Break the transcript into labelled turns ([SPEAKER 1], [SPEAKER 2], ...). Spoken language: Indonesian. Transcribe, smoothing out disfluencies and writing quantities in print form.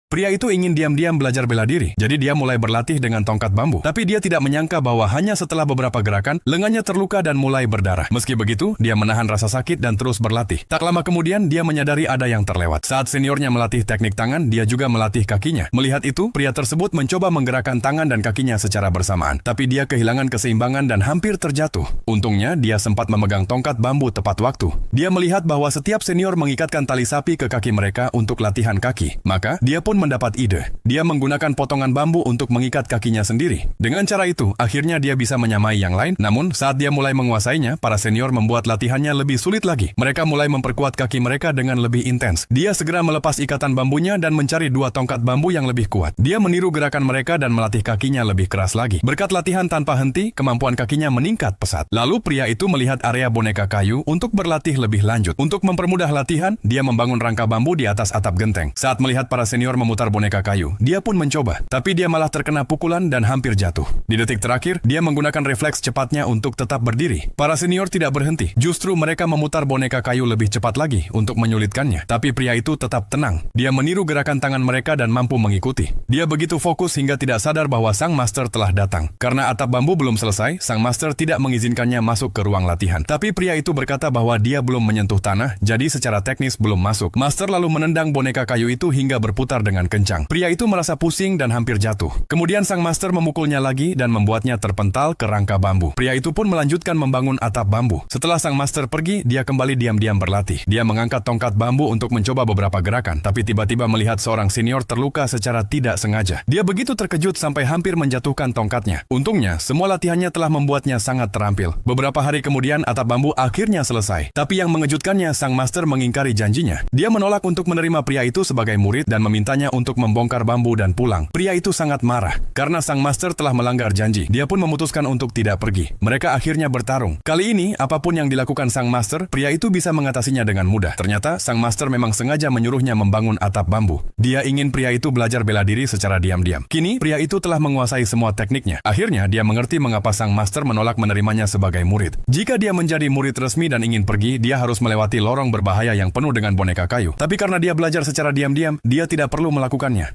[SPEAKER 1] Pria itu ingin diam-diam belajar bela diri, jadi dia mulai berlatih dengan tongkat bambu. Tapi dia tidak menyangka bahwa hanya setelah beberapa gerakan, lengannya terluka dan mulai berdarah. Meski begitu, dia menahan rasa sakit dan terus berlatih. Tak lama kemudian, dia menyadari ada yang terlewat. Saat seniornya melatih teknik tangan, dia juga melatih kakinya. Melihat itu, pria tersebut mencoba menggerakkan tangan dan kakinya secara bersamaan. Tapi dia kehilangan keseimbangan dan hampir terjatuh. Untungnya, dia sempat memegang tongkat bambu tepat waktu. Dia melihat bahwa setiap senior mengikatkan tali sapi ke kaki mereka untuk latihan kaki. Maka, dia pun mendapat ide. Dia menggunakan potongan bambu untuk mengikat kakinya sendiri. Dengan cara itu, akhirnya dia bisa menyamai yang lain. Namun, saat dia mulai menguasainya, para senior membuat latihannya lebih sulit lagi. Mereka mulai memperkuat kaki mereka dengan lebih intens. Dia segera melepas ikatan bambunya dan mencari dua tongkat bambu yang lebih kuat. Dia meniru gerakan mereka dan melatih kakinya lebih keras lagi. Berkat latihan tanpa henti, kemampuan kakinya meningkat pesat. Lalu pria itu melihat area boneka kayu untuk berlatih lebih lanjut. Untuk mempermudah latihan, dia membangun rangka bambu di atas atap genteng. Saat melihat para senior memutar boneka kayu, dia pun mencoba. Tapi dia malah terkena pukulan dan hampir jatuh. Di detik terakhir, dia menggunakan refleks cepatnya untuk tetap berdiri. Para senior tidak berhenti. Justru mereka memutar boneka kayu lebih cepat lagi untuk menyulitkannya. Tapi pria itu tetap tenang. Dia meniru gerakan tangan mereka dan mampu mengikuti. Dia begitu fokus hingga tidak sadar bahwa sang master telah datang. Karena atap bambu belum selesai, sang master tidak mengizinkannya masuk ke ruang latihan. Tapi pria itu berkata bahwa dia belum menyentuh tanah, jadi secara teknis belum masuk. Master lalu menendang boneka kayu itu hingga berputar dengan kencang. Pria itu merasa pusing dan hampir jatuh. Kemudian sang master memukulnya lagi dan membuatnya terpental ke rangka bambu. Pria itu pun melanjutkan membangun atap bambu. Setelah sang master pergi, dia kembali diam-diam berlatih. Dia mengangkat tongkat bambu untuk mencoba beberapa gerakan, tapi tiba-tiba melihat seorang senior terluka secara tidak sengaja. Dia begitu terkejut sampai hampir menjatuhkan tongkatnya. Untungnya, semua latihannya telah membuatnya sangat terampil. Beberapa hari kemudian, atap bambu akhirnya selesai. Tapi yang mengejutkannya, sang master mengingkari janjinya. Dia menolak untuk menerima pria itu sebagai murid dan memintanya untuk membongkar bambu dan pulang. Pria itu sangat marah karena sang master telah melanggar janji. Dia pun memutuskan untuk tidak pergi. Mereka akhirnya bertarung. Kali ini, apapun yang dilakukan sang master, pria itu bisa mengatasinya dengan mudah. Ternyata, sang master memang sengaja menyuruhnya membangun atap bambu. Dia ingin pria itu belajar bela diri secara diam-diam. Kini, pria itu telah menguasai semua tekniknya. Akhirnya, dia mengerti mengapa sang master menolak menerimanya sebagai murid. Jika dia menjadi murid resmi dan ingin pergi, dia harus melewati lorong berbahaya yang penuh dengan boneka kayu. Tapi karena dia belajar secara diam-diam, dia tidak perlu melakukannya.